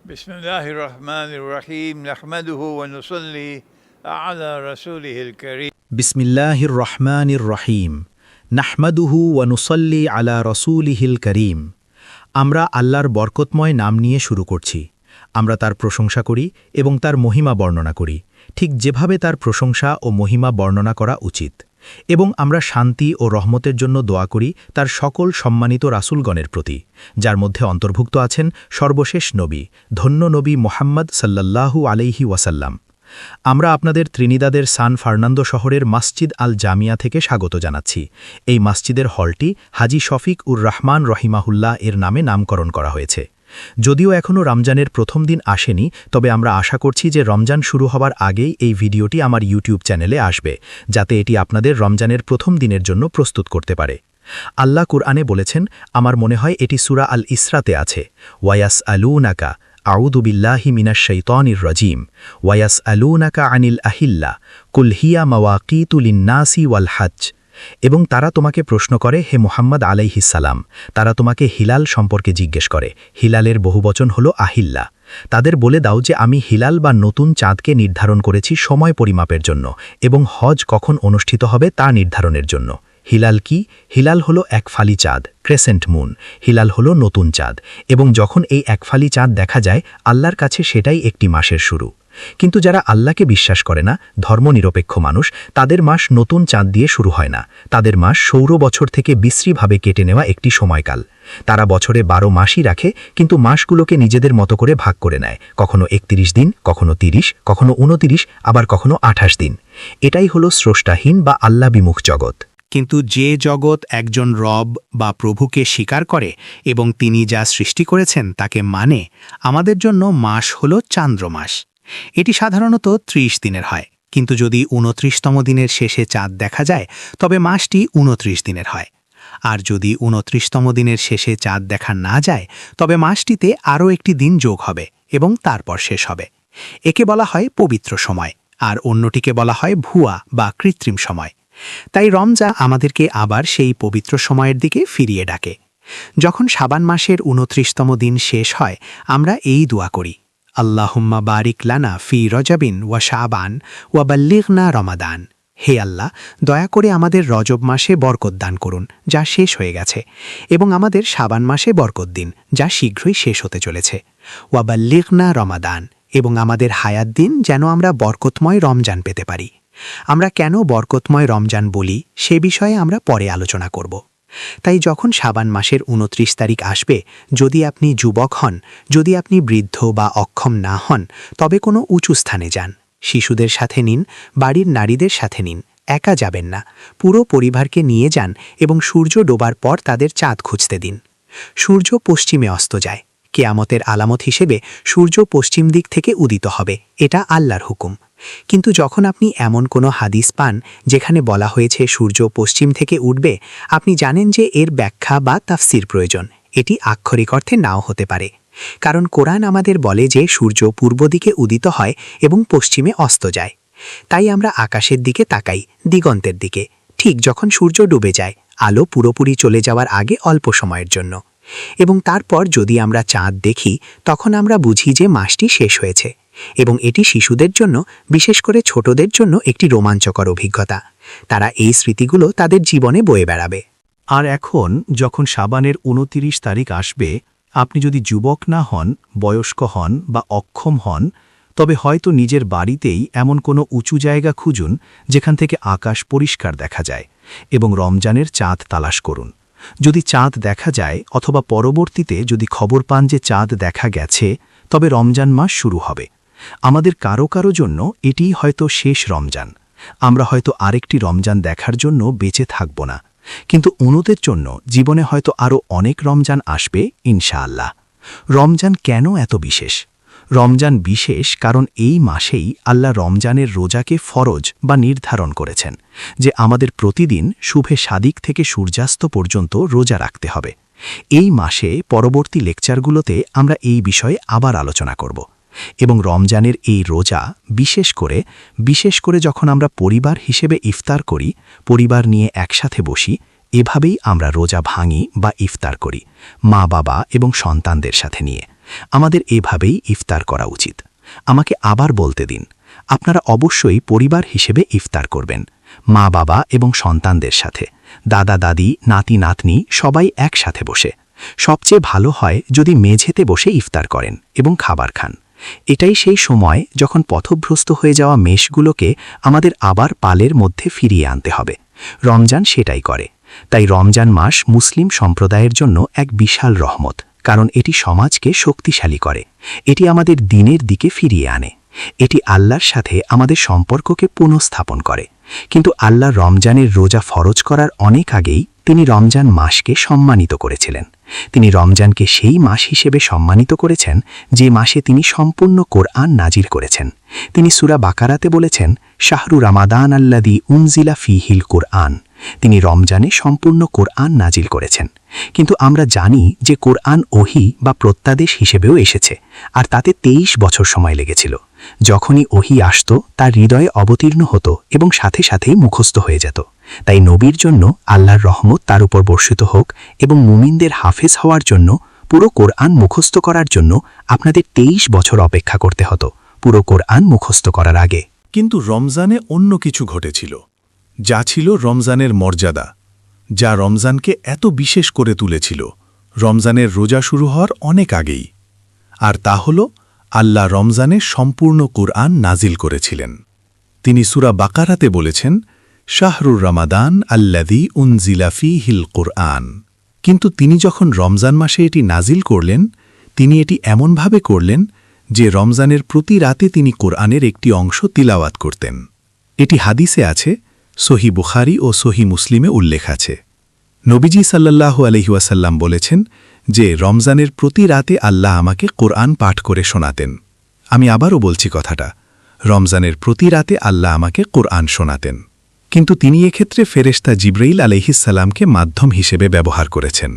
بسم الله الرحمن الرحيم نحمده ونصلي على رسوله الكريم বিসমিল্লাহির রহমানির রহিম নাহমাদুহু ওয়া নুসাল্লি আলা রাসূলিহিল করিম। আমরা আল্লাহর বরকতময় নাম নিয়ে শুরু করছি। আমরা তার প্রশংসা করি এবং তার মহিমা বর্ণনা করি, ঠিক যেভাবে তার প্রশংসা ও মহিমা বর্ণনা করা উচিত। এবং আমরা শান্তি ও রহমতের জন্য দোয়া করি তার সকল সম্মানিত রাসূলগণের প্রতি, যার মধ্যে অন্তর্ভুক্ত আছেন সর্বশেষ নবী, ধন্য নবী মুহাম্মদ সাল্লাল্লাহু আলাইহি ওয়াসাল্লাম। আমরা আপনাদের ত্রিনিদাদের সান ফার্নান্দো শহরের মসজিদ আল জামিয়া থেকে স্বাগত জানাচ্ছি। এই মসজিদের হলটি হাজি শফিক উর রহমান রহিমাহুল্লাহ এর নামে নামকরণ করা হয়েছে। যদিও এখনও রমজানের প্রথম দিন আসেনি, তবে আমরা আশা করছি যে রমজান শুরু হওয়ার আগেই এই ভিডিওটি আমার ইউটিউব চ্যানেলে আসবে, যাতে এটি আপনাদের রমজানের প্রথম দিনের জন্য প্রস্তুত করতে পারে। আল্লাহ কুরআনে বলেছেন, আমার মনে হয় এটি সূরা আল ইসরাতে আছে, ওয়ায়াস আলুনাকা আউযু বিল্লাহি মিনাশ শাইতানির রাজিম ওয়ায়াস আলুনাকা আনিল আহিল্লা কুল হিয়া মাওয়াকিতু লিন-নাসি ওয়াল হজ। এবং তারা তোমাকে প্রশ্ন করে, হে মুহাম্মদ আলাইহিস সালাম, তারা তোমাকে হিলাল সম্পর্কে জিজ্ঞেস করে। হিলালের বহুবচন হল আহিল্লা। তাদের বলে দাও যে আমি হিলাল বা নতুন চাঁদকে নির্ধারণ করেছি সময় পরিমাপের জন্য, এবং হজ কখন অনুষ্ঠিত হবে তা নির্ধারণের জন্য। হিলাল কি? হিলাল হলো একফালি চাঁদ, ক্রেসেন্ট মুন। হিলাল হলো নতুন চাঁদ, এবং যখন এই একফালি চাঁদ দেখা যায়, আল্লাহর কাছে সেটাই একটি মাসের শুরু। কিন্তু যারা আল্লাহকে বিশ্বাস করে না, ধর্মনিরপেক্ষ মানুষ, তাদের মাস নতুন চাঁদ দিয়ে শুরু হয় না। তাদের মাস সৌর বছর থেকে বিশ্রীভাবে কেটে নেওয়া একটি সময়কাল। তারা বছরে 12 মাসই রাখে, কিন্তু মাসগুলোকে নিজেদের মতো করে ভাগ করে নেয়, কখনো 31 দিন, কখনো 30, কখনো 29, আবার কখনো 28 দিন। এটাই হলো স্রষ্টাহীন বা আল্লাহ বিমুখ জগৎ। কিন্তু যে জগৎ একজন রব বা প্রভুকে স্বীকার করে এবং তিনি যা সৃষ্টি করেছেন তাকে মানে, আমাদের জন্য মাস হল চান্দ্রমাস। এটি সাধারণত 30 দিনের হয়, কিন্তু যদি 29তম দিনের শেষে চাঁদ দেখা যায়, তবে মাসটি 29 দিনের হয়। আর যদি 29তম দিনের শেষে চাঁদ দেখা না যায়, তবে মাসটিতে আরও একটি দিন যোগ হবে এবং তারপর শেষ হবে। একে বলা হয় পবিত্র সময়, আর অন্যটিকে বলা হয় ভুয়া বা কৃত্রিম সময়। তাই রমজান আমাদেরকে আবার সেই পবিত্র সময়ের দিকে ফিরিয়ে ডাকে। যখন শাবান মাসের 29তম দিন শেষ হয়, আমরা এই দোয়া করি, আল্লাহুম্মা বারিক লানা ফি রজবিন ওয়া শাবান ওয়া বাল্লিগনা রমাদান। হে আল্লাহ, দয়া করে আমাদের রজব মাসে বরকত দান করুন, যা শেষ হয়ে গেছে, এবং আমাদের শাবান মাসে বরকত দিন, যা শীঘ্রই শেষ হতে চলেছে। ওয়া বাল্লিগনা রমাদান, এবং আমাদের হায়াত দিন, যেন আমরা বরকতময় রমজান পেতে পারি। আমরা কেন বরকতময় রমজান বলি, সে বিষয়ে আমরা পরে আলোচনা করব। তাই যখন শাবান মাসের 29 তারিখ আসবে, যদি আপনি যুবক হন, যদি আপনি বৃদ্ধ বা অক্ষম না হন, তবে কোনো উঁচু স্থানে যান, শিশুদের সাথে নিন, বাড়ির নারীদের সাথে নিন, একা যাবেন না, পুরো পরিবারকে নিয়ে যান এবং সূর্য ডোবার পর তাদের চাঁদ খুঁজতে দিন। সূর্য পশ্চিমে অস্ত যায়। কিয়ামতের আলামত হিসেবে সূর্য পশ্চিম দিক থেকে উদিত হবে, এটা আল্লাহর হুকুম। কিন্তু যখন আপনি এমন কোনো হাদিস পান যেখানে বলা হয়েছে সূর্য পশ্চিম থেকে উঠবে, আপনি জানেন যে এর ব্যাখ্যা বা তাফসির প্রয়োজন। এটি আক্ষরিক অর্থে নাও হতে পারে, কারণ কোরআন আমাদের বলে যে সূর্য পূর্ব দিকে উদিত হয় এবং পশ্চিমে অস্ত যায়। তাই আমরা আকাশের দিকে তাকাই, দিগন্তের দিকে, ঠিক যখন সূর্য ডুবে যায়, আলো পুরোপুরি চলে যাওয়ার আগে অল্প সময়ের জন্য। এবং তারপর যদি আমরা চাঁদ দেখি, তখন আমরা বুঝি যে মাসটি শেষ হয়েছে। এবং এটি শিশুদের জন্য, বিশেষ করে ছোটদের জন্য একটি রোমাঞ্চকর অভিজ্ঞতা। তারা এই স্মৃতিগুলো তাদের জীবনে বয়ে বেড়াবে। আর এখন যখন শাবানের 29 তারিখ আসবে, আপনি যদি যুবক না হন, বয়স্ক হন বা অক্ষম হন, তবে হয়তো নিজের বাড়িতেই এমন কোনো উঁচু জায়গা খুঁজুন যেখান থেকে আকাশ পরিষ্কার দেখা যায়, এবং রমজানের চাঁদ তালাশ করুন। যদি চাঁদ দেখা যায়, অথবা পরবর্তীতে যদি খবর পান যে চাঁদ দেখা গেছে, তবে রমজান মাস শুরু হবে। আমাদের কারো কারো জন্য এটিই হয়তো শেষ রমজান। আমরা হয়তো আরেকটি রমজান দেখার জন্য বেঁচে থাকব না, কিন্তু অন্যদের জন্য জীবনে হয়তো আরও অনেক রমজান আসবে ইনশাআল্লাহ। রমজান কেন এত বিশেষ? রমজান বিশেষ কারণ এই মাসেই আল্লাহ রমজানের রোজাকে ফরজ বা নির্ধারণ করেছেন, যে আমাদের প্রতিদিন শুভে সাদিক থেকে সূর্যাস্ত পর্যন্ত রোজা রাখতে হবে। এই মাসে পরবর্তী লেকচারগুলোতে আমরা এই বিষয়ে আবার আলোচনা করব। এবং রমজানের এই রোজা বিশেষ করে যখন আমরা পরিবার হিসেবে ইফতার করি, পরিবার নিয়ে একসাথে বসি, এভাবেই আমরা রোজা ভাঙি বা ইফতার করি, মা বাবা এবং সন্তানদের সাথে নিয়ে। আমাদের এভাবেই ইফতার করা উচিত। আমাকে আবার বলতে দিন, আপনারা অবশ্যই পরিবার হিসেবে ইফতার করবেন, মা বাবা এবং সন্তানদের সাথে, দাদা দাদি, নাতি নাতনি সবাই একসাথে বসে। সবচেয়ে ভালো হয় যদি মেঝেতে বসে ইফতার করেন এবং খাবার খান। এটাই সেই সময় যখন পথভ্রষ্ট হয়ে যাওয়া মেষগুলোকে আমাদের আবার পালের মধ্যে ফিরিয়ে আনতে হবে। রমজান সেটাই করে। তাই রমজান মাস মুসলিম সম্প্রদায়ের জন্য এক বিশাল রহমত, কারণ এটি সমাজকে শক্তিশালী করে, এটি আমাদের দিনের দিকে ফিরিয়ে আনে, এটি আল্লাহর সাথে আমাদের সম্পর্ককে পুনঃস্থাপন করে। কিন্তু আল্লাহ রমজানের রোজা ফরজ করার অনেক আগেই তিনি রমজান মাসকে সম্মানিত করেছিলেন। তিনি রমজানকে সেই মাস হিসেবে সম্মানিত করেছেন যে মাসে তিনি সম্পূর্ণ কোরআন নাজিল করেছেন। তিনি সূরা বাকারাতে বলেছেন, শাহরু রামাদান আল্লাযী উনজিলা ফীহিল কোরআন। তিনি রমজানে সম্পূর্ণ কোরআন নাজিল করেছেন। কিন্তু আমরা জানি যে কোরআন ওহী বা প্রত্যাদেশ হিসেবেও এসেছে, আর তাতে 23 বছর সময় লেগেছিল। যখনই ওহী আসত তার হৃদয়ে অবতীর্ণ হতো এবং সাথে সাথেই মুখস্থ হয়ে যেত। তাই নবীর জন্য আল্লাহর রহমত তার উপর বর্ষিত হোক, এবং মুমিনদের হাফেজ হওয়ার জন্য, পুরো কোরআন মুখস্থ করার জন্য আপনাদের 23 বছর অপেক্ষা করতে হতো, পুরো কোরআন মুখস্থ করার আগে। কিন্তু রমজানে অন্য কিছু ঘটেছিল, যা ছিল রমজানের মর্যাদা, যা রমজানকে এত বিশেষ করে তুলেছিল রমজানের রোজা শুরু হওয়ার অনেক আগেই। আর তা হল আল্লাহ রমজানে সম্পূর্ণ কোরআন নাজিল করেছিলেন। তিনি সূরা বাকারাতে বলেছেন, শাহরুর রমাদান আল্লাযী উনজিলা ফীহিল কোরআন। কিন্তু তিনি যখন রমজান মাসে এটি নাজিল করলেন, তিনি এটি এমনভাবে করলেন যে রমজানের প্রতি রাতে তিনি কোরআনের একটি অংশ তিলাওয়াত করতেন। এটি হাদিসে আছে, সহি বুখারী ও সহি মুসলিমে উল্লেখ আছে। নবীজি সাল্লাল্লাহু আলাইহি ওয়াসাল্লাম বলেছেন যে রমজানের প্রতি রাতে আল্লাহ আমাকে কোরআন পাঠ করে শোনাতেন। আমি আবারও বলছি কথাটা, রমজানের প্রতি রাতে আল্লাহ আমাকে কোরআন শোনাতেন। কিন্তু তিনি এক্ষেত্রে ফেরেশতা জিবরাইল আলাইহিসসালামকে মাধ্যম হিসেবে ব্যবহার করেছেন।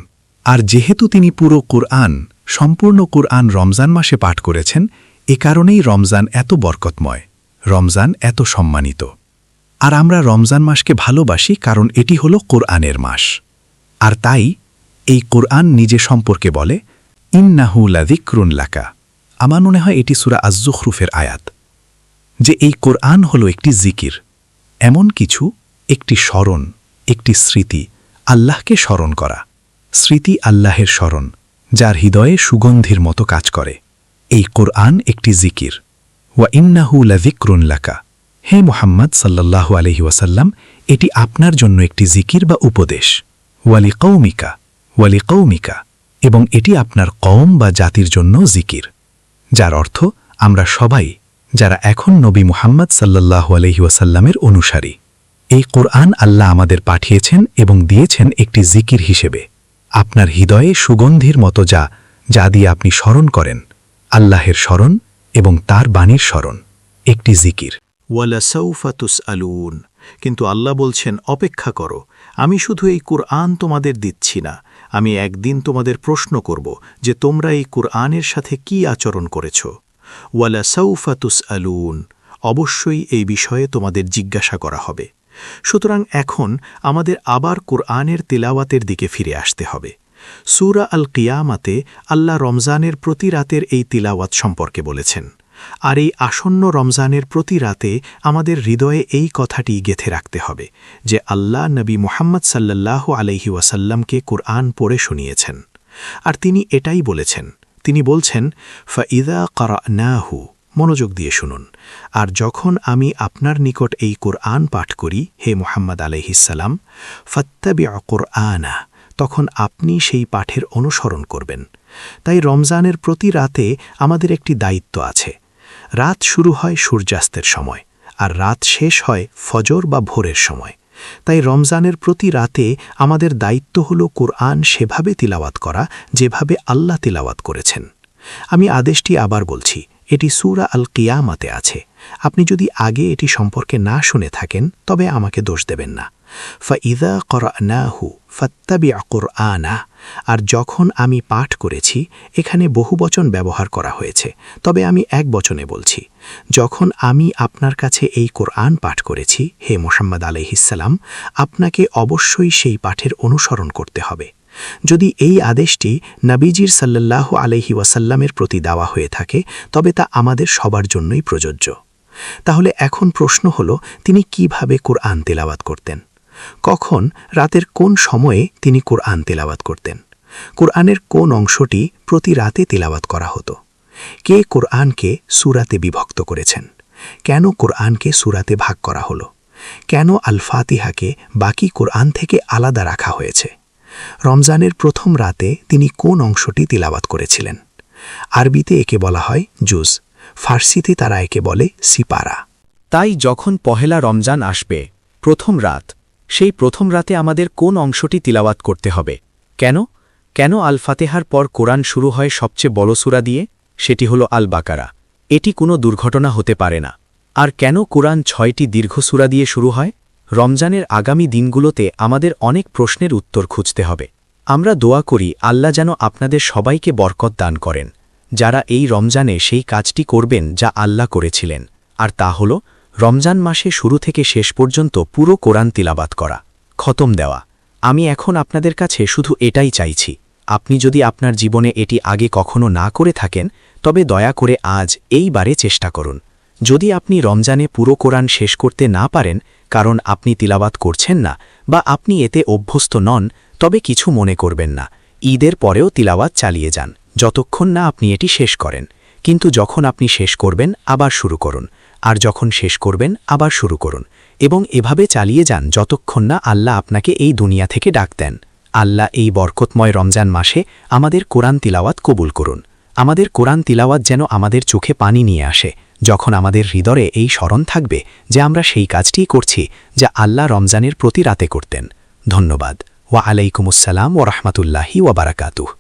আর যেহেতু তিনি পুরো কোরআন, সম্পূর্ণ কোরআন রমজান মাসে পাঠ করেছেন, এ কারণেই রমজান এত বরকতময়, রমজান এত সম্মানিত। আর আমরা রমজান মাসকে ভালোবাসি কারণ এটি হলো কোরআনের মাস। আর তাই এই কোরআন নিজে সম্পর্কে বলে, ইন্নাহু লাযিকরুন লাকা। আমার মনে হয় এটি সূরা আয-যুখরুফের আয়াত, যে এই কোরআন হলো একটি জিকির, এমন কিছু, একটি স্মরণ, একটি স্মৃতি, আল্লাহকে স্মরণ করা। স্মৃতি আল্লাহের স্মরণ, যার হৃদয়ে সুগন্ধির মতো কাজ করে। এই কোরআন একটি জিকির। ওয়া ইন্নাহু লাযিকরুন লাকা। হে মুহাম্মদ সাল্লাল্লাহু আলাইহি ওয়াসাল্লাম, এটি আপনার জন্য একটি জিকির বা উপদেশ। ওয়ালি কৌমিকা, এবং এটি আপনার কওম বা জাতির জন্য জিকির, যার অর্থ আমরা সবাই যারা এখন নবী মুহাম্মদ সাল্লাল্লাহু আলাইহি ওয়াসাল্লামের অনুসারী। এই কোরআন আল্লাহ আমাদের পাঠিয়েছেন এবং দিয়েছেন একটি জিকির হিসেবে, আপনার হৃদয়ে সুগন্ধির মতো, যা দিয়ে আপনি স্মরণ করেন, আল্লাহের স্মরণ এবং তার বাণীর স্মরণ, একটি জিকির। ওয়ালাসাউফা তুসআলুন। কিন্তু আল্লাহ বলছেন, অপেক্ষা করো, আমি শুধু এই কুরআন তোমাদের দিচ্ছি না, আমি একদিন তোমাদের প্রশ্ন করব যে তোমরা এই কুরআনের সাথে কি আচরণ করেছ। ওয়ালাসাউফা তুসআলুন, অবশ্যই এই বিষয়ে তোমাদের জিজ্ঞাসা করা হবে। সুতরাং এখন আমাদের আবার কুরআনের তিলাওয়াতের দিকে ফিরে আসতে হবে। সূরা আল কিয়ামাতে আল্লাহ রমজানের প্রতি রাতের এই তিলাওয়াত সম্পর্কে বলেছেন। আর এই আসন্ন রমজানের প্রতি রাতে আমাদের হৃদয়ে এই কথাটি গেঁথে রাখতে হবে যে আল্লাহ নবী মুহাম্মদ সাল্লাল্লাহু আলাইহি ওয়াসাল্লামকে কুরআন পড়ে শুনিয়েছেন। আর তিনি এটাই বলেছেন, তিনি বলছেন, ফাইদা কারানাহু, মনোযোগ দিয়ে শুনুন, আর যখন আমি আপনার নিকট এই কুরআন পাঠ করি, হে মুহাম্মদ আলাইহিসসালাম, ফাত্তাবিউ কুরআনা, তখন আপনি সেই পাঠের অনুসরণ করবেন। তাই রমজানের প্রতি রাতে আমাদের একটি দায়িত্ব আছে। রাত শুরু হয় সূর্যাস্তের সময়, আর রাত শেষ হয় ফজর বা ভোরের সময়। তাই রমজানের প্রতি রাতে আমাদের দায়িত্ব হল কুরআন সেভাবে তিলাওয়াত করা যেভাবে আল্লাহ তিলাওয়াত করেছেন। আমি আদেশটি আবার বলছি, এটি সূরা আল কিয়ামাতে আছে। আপনি যদি আগে এটি সম্পর্কে না শুনে থাকেন তবে আমাকে দোষ দেবেন না। ফাইদা করানাহু ফাত্তাবিউ কুরআনা, আর যখন আমি পাঠ করেছি, এখানে বহুবচন ব্যবহার করা হয়েছে, তবে আমি এক বচনে বলছি। যখন আমি আপনার কাছে এই কোরআন পাঠ করেছি, হে মুহাম্মদ আলাইহিসসালাম, আপনাকে অবশ্যই সেই পাঠের অনুসরণ করতে হবে। যদি এই আদেশটি নবীজির সাল্লাল্লাহু আলাইহি ওয়াসাল্লামের প্রতি দেওয়া হয়ে থাকে তবে তা আমাদের সবার জন্যই প্রযোজ্য। তাহলে এখন প্রশ্ন হল, তিনি কিভাবে কোরআন তেলাওয়াত করতেন? কখন, রাতের কোন সময়ে তিনি কোরআন তেলাওয়াত করতেন? কোরআনের কোন অংশটি প্রতি রাতে তেলাওয়াত করা হতো? কে কোরআনকে সূরাতে বিভক্ত করেছেন? কেন কোরআনকে সূরাতে ভাগ করা হলো? কেন আল ফাতিহাকে বাকি কোরআন থেকে আলাদা রাখা হয়েছে? রমজানের প্রথম রাতে তিনি কোন অংশটি তিলাওয়াত করেছিলেন? আরবিতে একে বলা হয় জুজ, ফার্সিতে তারা একে বলে সিপারা। তাই যখন পহেলা রমজান আসবে, প্রথম রাত, সেই প্রথম রাতে আমাদের কোন অংশটি তিলাওয়াত করতে হবে? কেন আল ফাতেহার পর কোরআন শুরু হয় সবচেয়ে বড় সূরা দিয়ে? সেটি হল আল বাকারা। এটি কোনো দুর্ঘটনা হতে পারে না। আর কেন কোরআন 6টি দীর্ঘ সূরা দিয়ে শুরু হয়? রমজানের আগামী দিনগুলোতে আমাদের অনেক প্রশ্নের উত্তর খুঁজতে হবে। আমরা দোয়া করি আল্লাহ যেন আপনাদের সবাইকে বরকত দান করেন, যারা এই রমজানে সেই কাজটি করবেন যা আল্লাহ করেছিলেন, আর তা হল রমজান মাসে শুরু থেকে শেষ পর্যন্ত পুরো কোরআন তিলাবাত করা, খতম দেওয়া। আমি এখন আপনাদের কাছে শুধু এটাই চাইছি, আপনি যদি আপনার জীবনে এটি আগে কখনো না করে থাকেন তবে দয়া করে আজ এইবারে চেষ্টা করুন। যদি আপনি রমজানে পুরো কোরআন শেষ করতে না পারেন কারণ আপনি তিলাওয়াত করছেন না বা আপনি এতে অভ্যস্ত নন, তবে কিছু মনে করবেন না। ঈদের পরেও তিলাওয়াত চালিয়ে যান যতক্ষণ না আপনি এটি শেষ করেন। কিন্তু যখন আপনি শেষ করবেন আবার শুরু করুন, আর যখন শেষ করবেন আবার শুরু করুন, এবং এভাবে চালিয়ে যান যতক্ষণ না আল্লাহ আপনাকে এই দুনিয়া থেকে ডাক দেন। আল্লাহ এই বরকতময় রমজান মাসে আমাদের কোরআন তিলাওয়াত কবুল করুন। আমাদের কোরআন তিলাওয়াত যেন আমাদের চোখে পানি নিয়ে আসে, যখন আমাদের হৃদয়ে এই স্মরণ থাকবে যে আমরা সেই কাজটিই করছি যা আল্লাহ রমজানের প্রতি রাতে করতেন। ধন্যবাদ। ওয়া আলাইকুমুস সালাম ওয়া রাহমাতুল্লাহি ওয়া বারাকাতুহু।